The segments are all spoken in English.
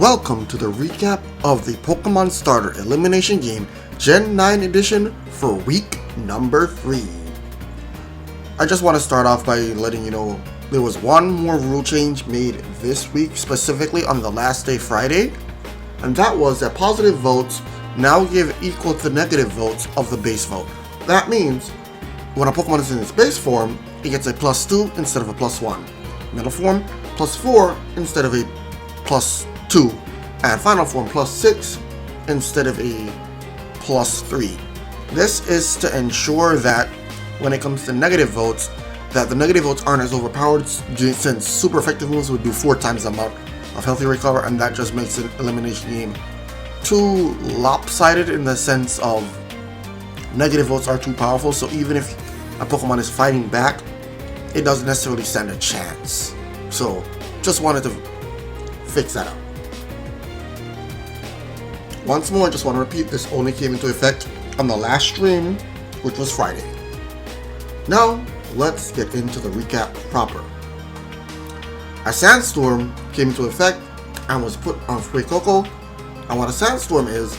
welcome to the recap of the Pokemon Starter Elimination game Gen 9 edition for week number 3. I just want to start off by letting you know there was one more rule change made this week, specifically on the last day, Friday, and that was that positive votes now give equal to negative votes of the base vote. That means when a Pokemon is in its base form, it gets a +2 instead of a +1. Middle form, +4 instead of a +2, and final form +6 instead of a +3. This is to ensure that when it comes to negative votes, that the negative votes aren't as overpowered, since super effective moves would do 4 times the amount of healthy recover, and that just makes an elimination game too lopsided in the sense of negative votes are too powerful. So even if a Pokemon is fighting back, it doesn't necessarily stand a chance. So just wanted to fix that up. Once more, I just want to repeat, this only came into effect on the last stream, which was Friday. Now, let's get into the recap proper. A Sandstorm came into effect and was put on Fuecoco, and what a Sandstorm is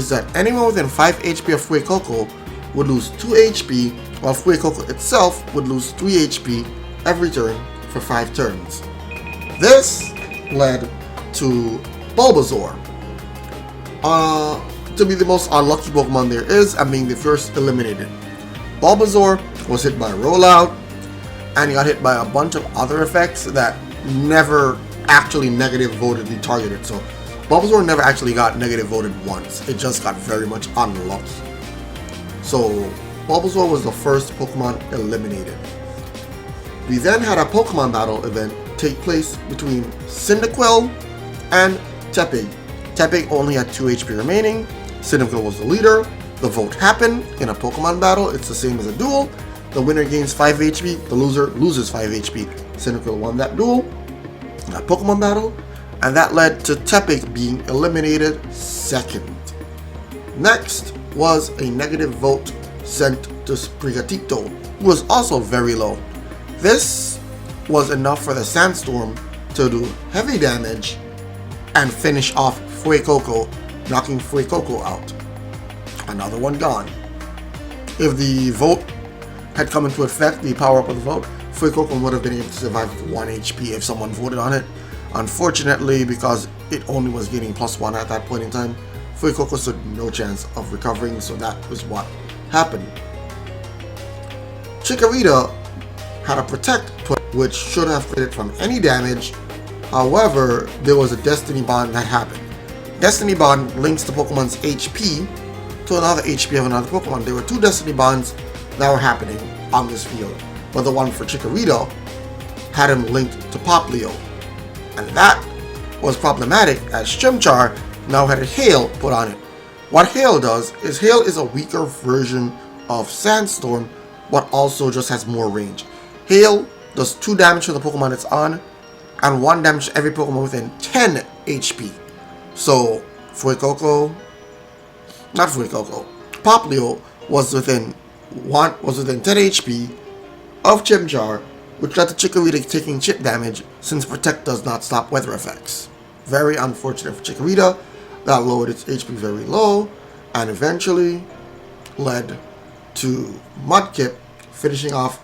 that anyone within 5 HP of Fuecoco would lose 2 HP, while Fuecoco itself would lose 3 HP every turn for 5 turns. This led to Bulbasaur to be the most unlucky Pokemon there is and being the first eliminated. Bulbasaur was hit by a rollout, and he got hit by a bunch of other effects that never actually negative voted the targeted. So Bulbasaur never actually got negative voted once, it just got very much unlucky. So Bulbasaur was the first Pokemon eliminated. We then had a Pokemon battle event take place between Cyndaquil and Tepig. Tepig only had 2 HP remaining, Cyndaquil was the leader. The vote happened in a Pokemon battle, it's the same as a duel. The winner gains 5 HP, the loser loses 5 HP. Cyndaquil won that duel, that Pokemon battle, and that led to Tepig being eliminated second. Next was a negative vote sent to Sprigatito, who was also very low. This was enough for the Sandstorm to do heavy damage and finish off Fuecoco, knocking Fuecoco out. Another one gone. If the vote had come into effect, the power up of the vote, Fuecoco would have been able to survive with 1 HP if someone voted on it. Unfortunately, because it only was getting +1 at that point in time, Fuecoco stood no chance of recovering, so that was what happened. Chikorita had a Protect put, which should have freed it from any damage. However, there was a Destiny Bond that happened. Destiny Bond links the Pokemon's HP to another HP of another Pokemon. There were 2 Destiny Bonds that were happening on this field, but the one for Chikorita had him linked to Popplio, and that was problematic as Chimchar now had a Hail put on it. What Hail does is Hail is a weaker version of Sandstorm, but also just has more range. Hail does 2 damage to the Pokemon it's on, and 1 damage to every Pokemon within 10 HP. So Popplio was within 10 HP of Chimchar, which led to Chikorita taking chip damage since Protect does not stop weather effects. Very unfortunate for Chikorita. That lowered its HP very low, and eventually led to Mudkip finishing off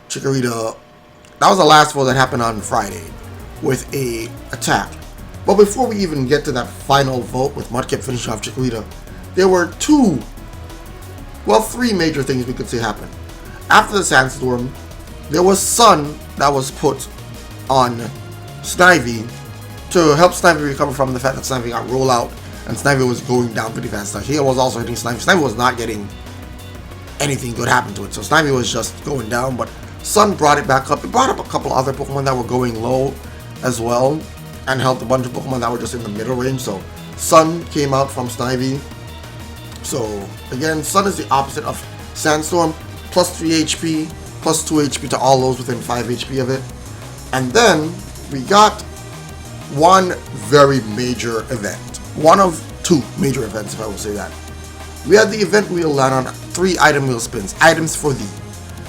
Chikorita. That was the last vote that happened on Friday with a attack. But before we even get to that final vote with Mudkip finishing off Chikorita, there were 3 major things we could say happened. After the Sandstorm, there was Sun that was put on Snivy to help Snivy recover from the fact that Snivy got rolled out and Snivy was going down pretty fast. Hail was also hitting Snivy. Snivy was not getting anything good happen to it, so Snivy was just going down, but Sun brought it back up. It brought up a couple other Pokemon that were going low as well, and helped a bunch of Pokemon that were just in the middle range, so Sun came out from Snivy. So again, Sun is the opposite of Sandstorm, +3 HP, +2 HP to all those within 5 HP of it. And then we got one very major event. One of 2 major events, if I will say that. We had the event wheel land on 3 item wheel spins, items for thee.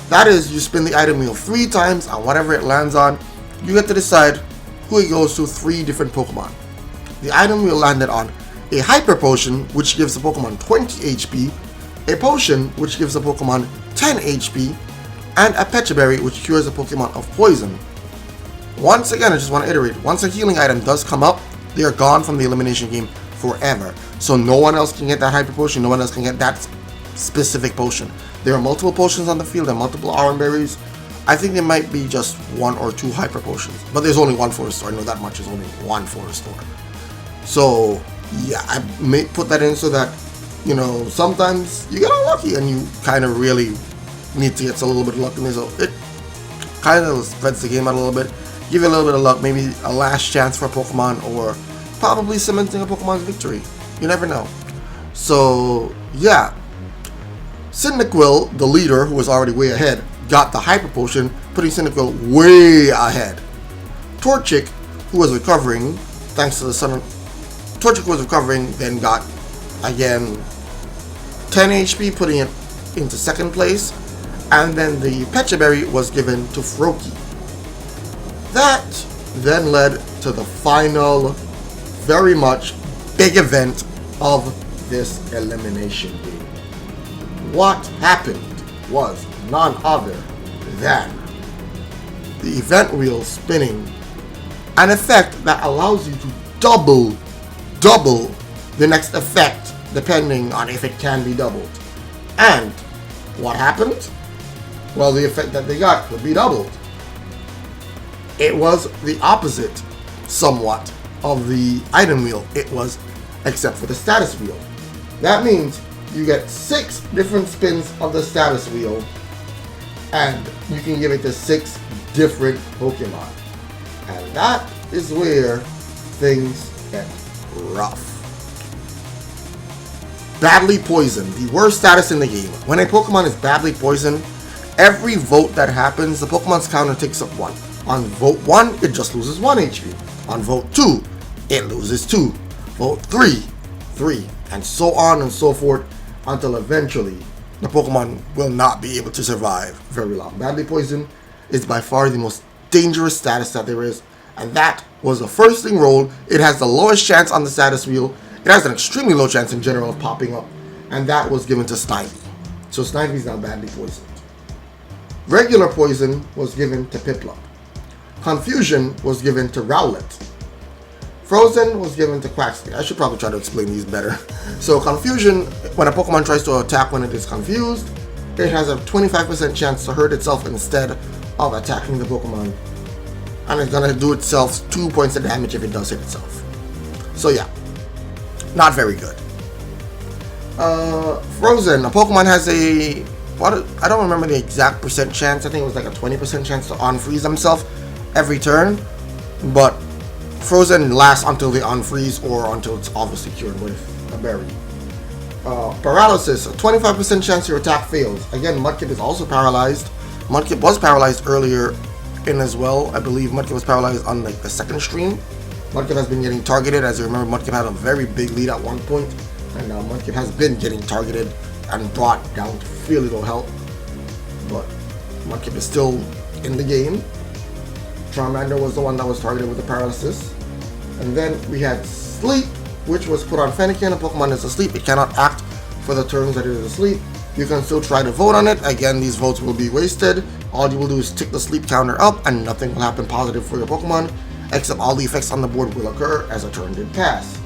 That is, you spin the item wheel 3 times on whatever it lands on. You get to decide who it goes to 3 different Pokemon. the item wheel landed on a Hyper Potion, which gives the Pokemon 20 HP, a Potion, which gives the Pokemon 10 HP, and a Pecha Berry, which cures a Pokemon of Poison. Once again, I just want to iterate, once a healing item does come up, they are gone from the elimination game forever. So no one else can get that Hyper Potion, no one else can get that specific potion. There are multiple potions on the field and multiple Oran Berries. I think there might be just 1 or 2 Hyper Potions, but there's only one Forest Store. I know that much, is only one Forest Store. So yeah, I may put that in so that, you know, sometimes you get unlucky and you kind of really need to get a little bit of luck in there. So it kind of spreads the game out a little bit. Give you a little bit of luck, maybe a last chance for a Pokemon, or probably cementing a Pokemon's victory. You never know. So yeah, Cyndaquil, the leader, who was already way ahead, got the Hyper Potion, putting Cyndaquil way ahead. Torchic, who was recovering, thanks to the Sun, Torchic was recovering, then got, again, 10 HP, putting it into second place, and then the Pecha Berry was given to Froakie. That then led to the final, very much big event of this elimination game. What happened was none other than the event wheel spinning, an effect that allows you to double the next effect depending on if it can be doubled. And what happened? Well, the effect that they got could be doubled. It was the opposite somewhat of the item wheel. It was, except for the status wheel. That means you get 6 different spins of the status wheel, and you can give it to 6 different Pokemon. And that is where things get rough. Badly poisoned, the worst status in the game. When a Pokemon is badly poisoned, every vote that happens, the Pokemon's counter takes up 1. On vote 1, it just loses 1 HP. On vote 2, it loses 2. Vote 3, 3, and so on and so forth, until eventually the Pokemon will not be able to survive very long. Badly poisoned is by far the most dangerous status that there is, and that was the first thing rolled. It has the lowest chance on the status wheel. It has an extremely low chance in general of popping up, and that was given to Snivy. So Snivy is now badly poisoned. Regular poison was given to Piplup. Confusion was given to Rowlet. Frozen was given to Quaxly. I should probably try to explain these better. So Confusion, when a Pokemon tries to attack when it is confused, it has a 25% chance to hurt itself instead of attacking the Pokemon. And it's gonna do itself 2 points of damage if it does hit itself. So yeah, not very good. Frozen, a Pokemon has a, I don't remember the exact percent chance. I think it was like a 20% chance to unfreeze themselves every turn, but Frozen lasts until they unfreeze or until it's obviously cured with a berry. Paralysis, a 25% chance your attack fails. Again, Mudkip is also paralyzed. Mudkip was paralyzed earlier in as well. I believe Mudkip was paralyzed on like the second stream. Mudkip has been getting targeted. As you remember, Mudkip had a very big lead at one point, and now Mudkip has been getting targeted and brought down to really low health. But Mudkip is still in the game. Charmander was the one that was targeted with the paralysis. And then we had Sleep, which was put on Fennekin. A Pokemon is asleep. It cannot act for the turns that it is asleep. You can still try to vote on it. Again, these votes will be wasted. All you will do is tick the sleep counter up and nothing will happen positive for your Pokemon, except all the effects on the board will occur as a turn did pass.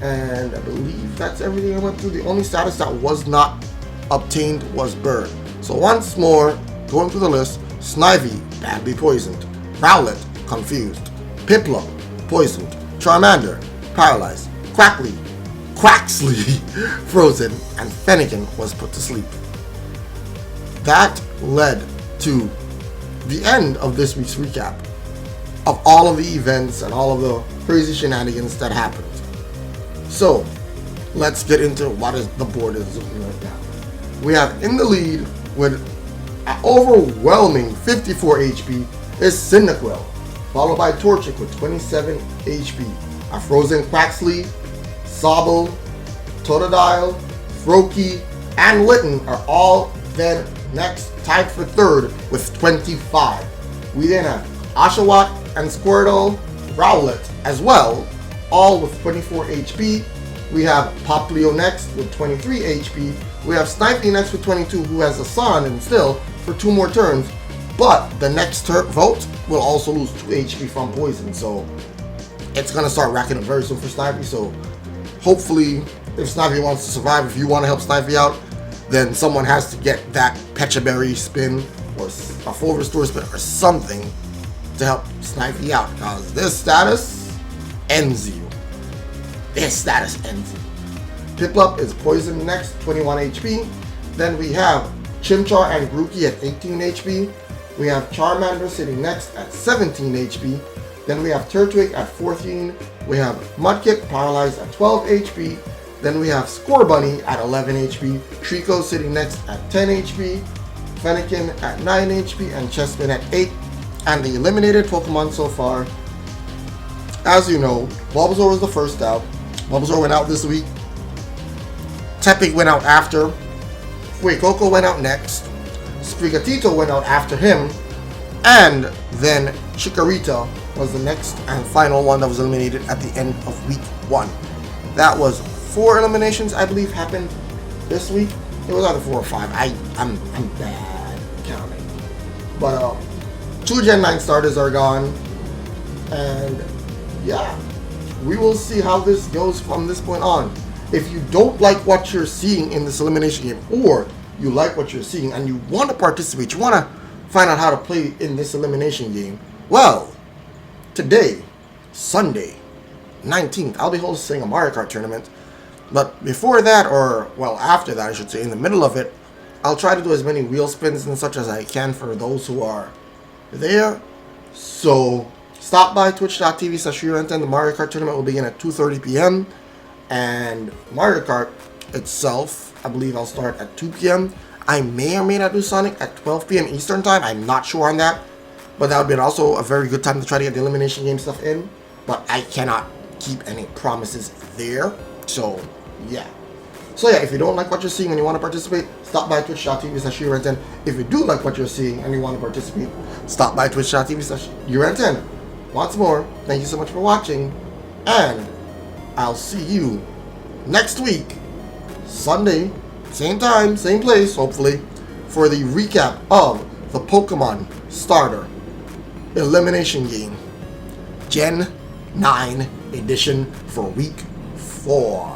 And I believe that's everything I went through. The only status that was not obtained was Burn. So once more, going through the list, Snivy, badly poisoned. Rowlet, confused. Piplup, poisoned. Charmander, paralyzed. Quaxly, frozen. And Fennekin was put to sleep. That led to the end of this week's recap of all of the events and all of the crazy shenanigans that happened. So, let's get into what is the board is looking like now. We have in the lead with an overwhelming 54 HP is Cyndaquil, followed by Torchic with 27 HP. A Frozen Quaxly, Sobble, Totodile, Froakie, and Litten are all then next, tied for third with 25. We then have Oshawott and Squirtle, Rowlet as well all with 24 HP. We have Poplio next with 23 HP. We have Snipey next with 22, who has a Sun and still for 2 more turns. But the next vote will also lose 2 HP from poison, so it's gonna start racking up very soon for Snipey. So hopefully, if Snipey wants to survive, if you want to help Snipey out, then someone has to get that Pecha Berry spin or a full restore spin or something to help Snipey out, because this status ends you. This status ends you. Piplup is poison next, 21 HP. Then we have Chimchar and Grookey at 18 HP. We have Charmander sitting next at 17 HP. Then we have Turtwig at 14. We have Mudkip paralyzed at 12 HP. Then we have Scorbunny at 11 HP. Trico sitting next at 10 HP. Fennekin at 9 HP and Chespin at 8. And the eliminated Pokemon so far, as you know, Bulbasaur was the first out. Bulbasaur went out this week. Tepig went out after. Fuecoco went out next. Sprigatito went out after him. And then Chikorita was the next and final one that was eliminated at the end of week 1. That was 4 eliminations, I believe, happened this week. It was either 4 or 5. I'm bad counting. But 2 Gen 9 starters are gone. And yeah, we will see how this goes from this point on. If you don't like what you're seeing in this elimination game, or you like what you're seeing and you want to participate, you want to find out how to play in this elimination game, well, today, Sunday, 19th, I'll be hosting a Mario Kart tournament. But before that, or well, after that, I should say, in the middle of it, I'll try to do as many wheel spins and such as I can for those who are there. So stop by twitch.tv/Urenten. The Mario Kart tournament will begin at 2:30 p.m. And Mario Kart itself, I believe I'll start at 2 p.m. I may or may not do Sonic at 12 p.m. Eastern time. I'm not sure on that. But that would be also a very good time to try to get the elimination game stuff in. But I cannot keep any promises there. So, yeah. So yeah, if you don't like what you're seeing and you want to participate, stop by twitch.tv/Urenten. If you do like what you're seeing and you want to participate, stop by twitch.tv/Urenten. Once more, thank you so much for watching. And I'll see you next week, Sunday, same time, same place, hopefully, for the recap of the Pokemon Starter Elimination Game, Gen 9 Edition for Week 4.